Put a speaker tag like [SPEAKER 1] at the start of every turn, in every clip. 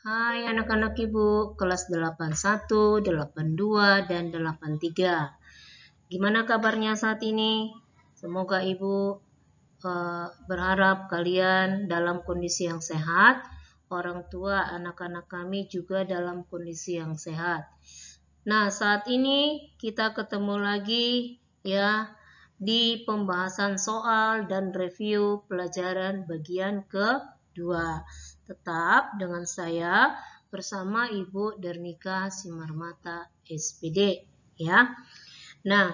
[SPEAKER 1] Hai anak-anak Ibu, kelas 81, 82, dan 83. Gimana kabarnya saat ini? Semoga Ibu berharap kalian dalam kondisi yang sehat. Orang tua anak-anak kami juga dalam kondisi yang sehat. Nah, saat ini kita ketemu lagi ya di pembahasan soal dan review pelajaran bagian kedua. Tetap dengan saya bersama Ibu Dernika Simarmata SPD ya. Nah,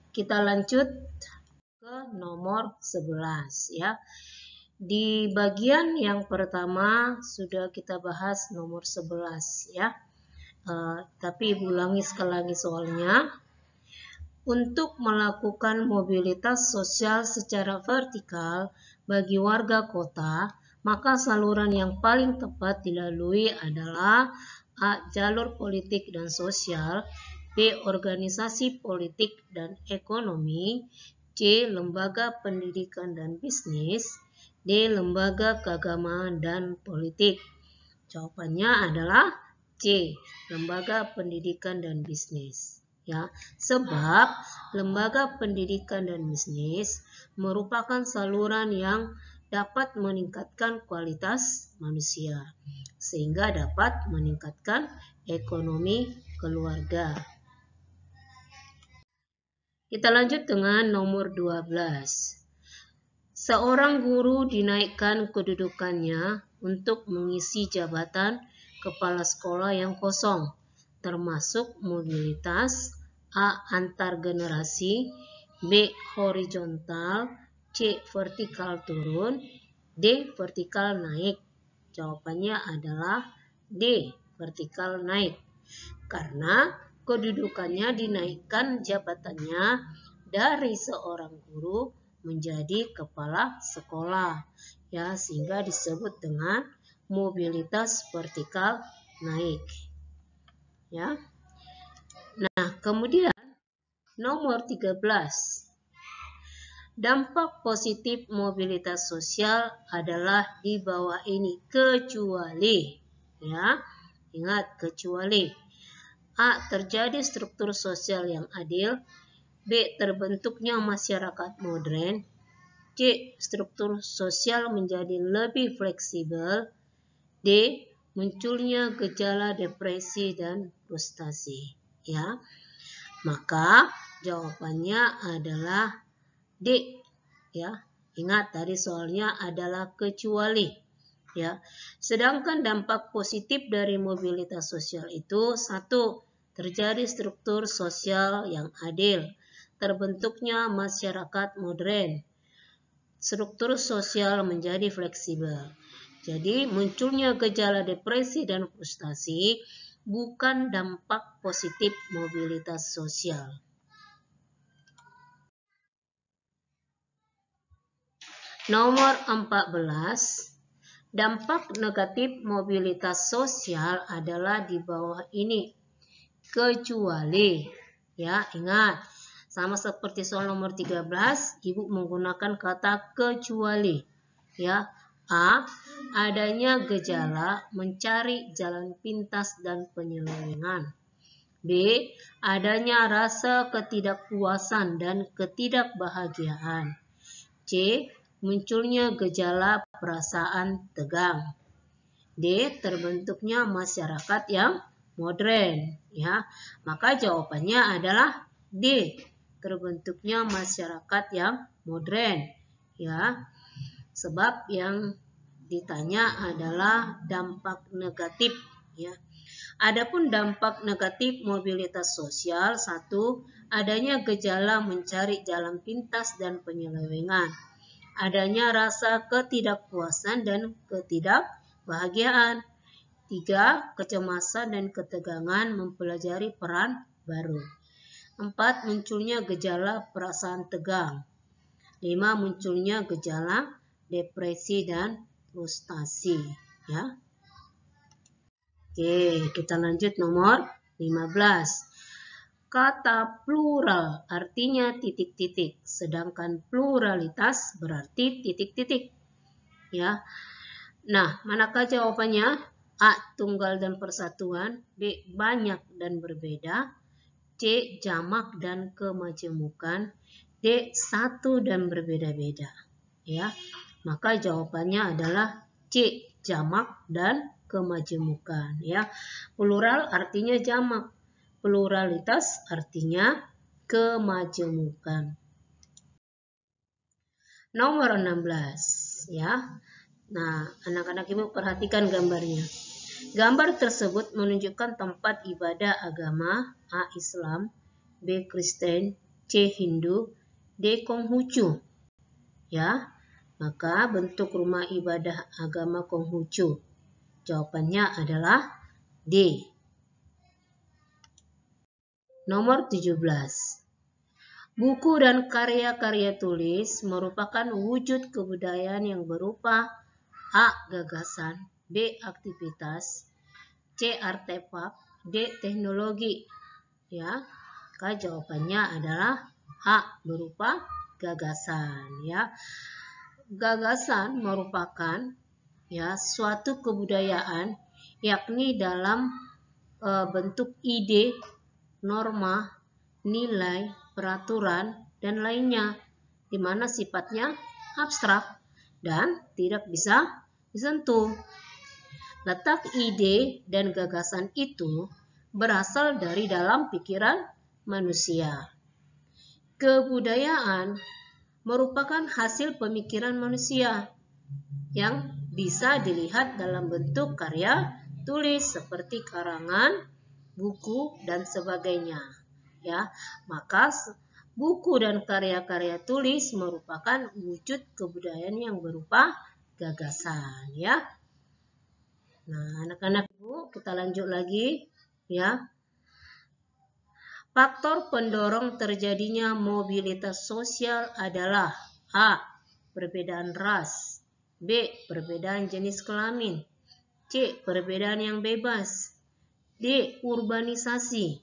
[SPEAKER 1] kita lanjut ke nomor 11 ya. Di bagian yang pertama sudah kita bahas nomor 11 ya. Tapi Ibu ulangi sekali lagi soalnya. Untuk melakukan mobilitas sosial secara vertikal bagi warga kota, maka saluran yang paling tepat dilalui adalah A. Jalur politik dan sosial, B. Organisasi politik dan ekonomi, C. Lembaga pendidikan dan bisnis, D. Lembaga keagamaan dan politik. Jawabannya adalah C. Lembaga pendidikan dan bisnis. Ya, sebab lembaga pendidikan dan bisnis merupakan saluran yang dapat meningkatkan kualitas manusia sehingga dapat meningkatkan ekonomi keluarga. Kita lanjut dengan nomor 12. Seorang guru dinaikkan kedudukannya untuk mengisi jabatan kepala sekolah yang kosong, termasuk mobilitas A. Antar generasi, B. Horizontal, C. Vertikal turun, D. Vertikal naik. Jawabannya adalah D. Vertikal naik. Karena kedudukannya dinaikkan jabatannya dari seorang guru menjadi kepala sekolah ya, sehingga disebut dengan mobilitas vertikal naik ya. Nah, kemudian nomor 13. Dampak positif mobilitas sosial adalah di bawah ini kecuali ya. Ingat, kecuali A. Terjadi struktur sosial yang adil, B. Terbentuknya masyarakat modern, C. Struktur sosial menjadi lebih fleksibel, D. Munculnya gejala depresi dan frustasi ya. Maka jawabannya adalah D ya. Ingat tadi soalnya adalah kecuali ya. Sedangkan dampak positif dari mobilitas sosial itu 1. Terjadi struktur sosial yang adil, terbentuknya masyarakat modern, struktur sosial menjadi fleksibel. Jadi munculnya gejala depresi dan frustasi bukan dampak positif mobilitas sosial. Nomor 14. Dampak negatif mobilitas sosial adalah di bawah ini. Kecuali ya, ingat. Sama seperti soal nomor 13, Ibu menggunakan kata kecuali ya. A. Adanya gejala mencari jalan pintas dan penyelewengan. B. Adanya rasa ketidakpuasan dan ketidakbahagiaan. C. Munculnya gejala perasaan tegang. D. Terbentuknya masyarakat yang modern ya. Maka jawabannya adalah D. Terbentuknya masyarakat yang modern ya. Sebab yang ditanya adalah dampak negatif ya. Adapun dampak negatif mobilitas sosial 1. Adanya gejala mencari jalan pintas dan penyelewengan. Adanya rasa ketidakpuasan dan ketidakbahagiaan. 3. Kecemasan dan ketegangan mempelajari peran baru. 4. Munculnya gejala perasaan tegang. 5. Munculnya gejala depresi dan frustasi ya. Oke, kita lanjut nomor 15. Kata plural artinya titik-titik, sedangkan pluralitas berarti titik-titik ya. Nah, manakah jawabannya? A. Tunggal dan persatuan. B. Banyak dan berbeda. C. Jamak dan kemajemukan. D. Satu dan berbeda-beda. Ya, maka jawabannya adalah C. Jamak dan kemajemukan. Ya, plural artinya jamak, pluralitas artinya kemajemukan. Nomor 16 ya. Nah, anak-anak Ibu perhatikan gambarnya. Gambar tersebut menunjukkan tempat ibadah agama A. Islam, B. Kristen, C. Hindu, D. Konghucu. Ya, maka bentuk rumah ibadah agama Konghucu. Jawabannya adalah D. Nomor 17. Buku dan karya-karya tulis merupakan wujud kebudayaan yang berupa A. Gagasan, B. Aktivitas, C. Artefak, D. Teknologi. Ya, maka jawabannya adalah A. Berupa gagasan. Ya, gagasan merupakan ya suatu kebudayaan, yakni dalam bentuk ide, norma, nilai, peraturan, dan lainnya, di mana sifatnya abstrak dan tidak bisa disentuh. Letak ide dan gagasan itu berasal dari dalam pikiran manusia. Kebudayaan merupakan hasil pemikiran manusia yang bisa dilihat dalam bentuk karya tulis seperti karangan, buku, dan sebagainya. Ya, maka buku dan karya-karya tulis merupakan wujud kebudayaan yang berupa gagasan. Ya, nah anak-anak Ibu, kita lanjut lagi. Ya, faktor pendorong terjadinya mobilitas sosial adalah A. Perbedaan ras, B. Perbedaan jenis kelamin, C. Perbedaan yang bebas, D. Urbanisasi.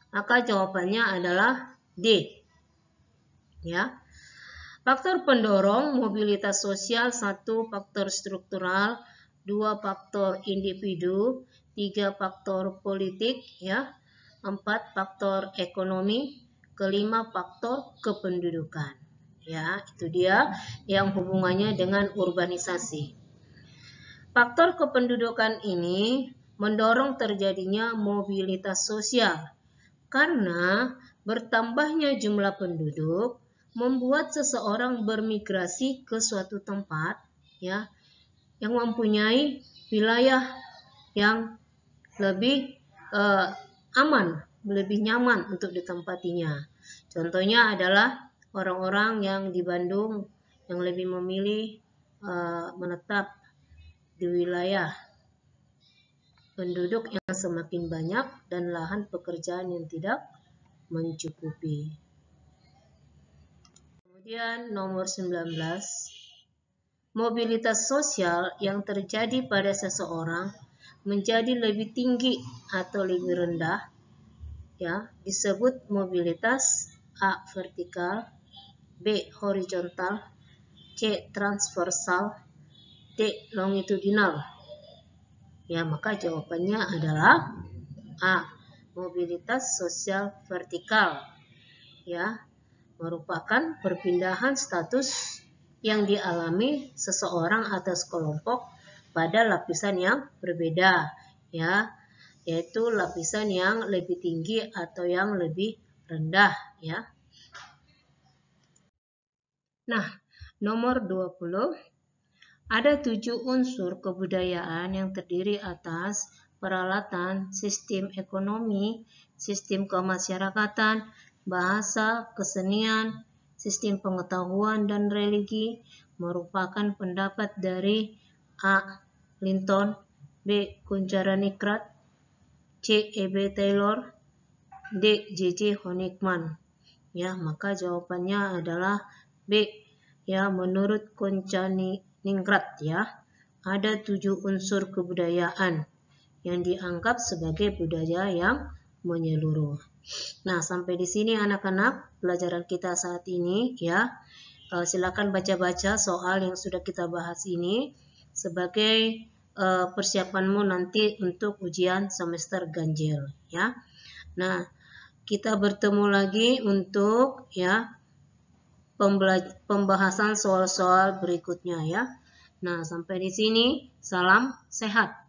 [SPEAKER 1] Maka jawabannya adalah D. Ya. Faktor pendorong mobilitas sosial: 1. Faktor struktural, 2. Faktor individu, 3. Faktor politik, ya. 4. Faktor ekonomi, kelima faktor kependudukan. Ya, itu dia yang hubungannya dengan urbanisasi. Faktor kependudukan ini mendorong terjadinya mobilitas sosial karena bertambahnya jumlah penduduk membuat seseorang bermigrasi ke suatu tempat ya yang mempunyai wilayah yang lebih aman, lebih nyaman untuk ditempatinya. Contohnya adalah orang-orang yang di Bandung yang lebih memilih menetap di wilayah penduduk yang semakin banyak dan lahan pekerjaan yang tidak mencukupi. Kemudian nomor 19, mobilitas sosial yang terjadi pada seseorang menjadi lebih tinggi atau lebih rendah ya disebut mobilitas A. Vertikal, B. Horizontal, C. Transversal, D. Longitudinal. Ya, maka jawabannya adalah A. Mobilitas sosial vertikal. Ya, merupakan perpindahan status yang dialami seseorang atau sekelompok pada lapisan yang berbeda, ya, yaitu lapisan yang lebih tinggi atau yang lebih rendah, ya. Nah, nomor 20. Ada 7 unsur kebudayaan yang terdiri atas peralatan, sistem ekonomi, sistem kemasyarakatan, bahasa, kesenian, sistem pengetahuan, dan religi, merupakan pendapat dari A. Linton, B. Kuncharanikrat, C. E.B. Taylor, D. J.J. Honigman. Ya, maka jawabannya adalah B. Ya, menurut Kuncharanikrat ya, ada 7 unsur kebudayaan yang dianggap sebagai budaya yang menyeluruh. Nah, sampai di sini anak-anak pelajaran kita saat ini ya. Silakan baca-baca soal yang sudah kita bahas ini sebagai persiapanmu nanti untuk ujian semester ganjil ya. Nah, kita bertemu lagi untuk ya pembahasan soal-soal berikutnya ya. Nah, sampai di sini salam sehat.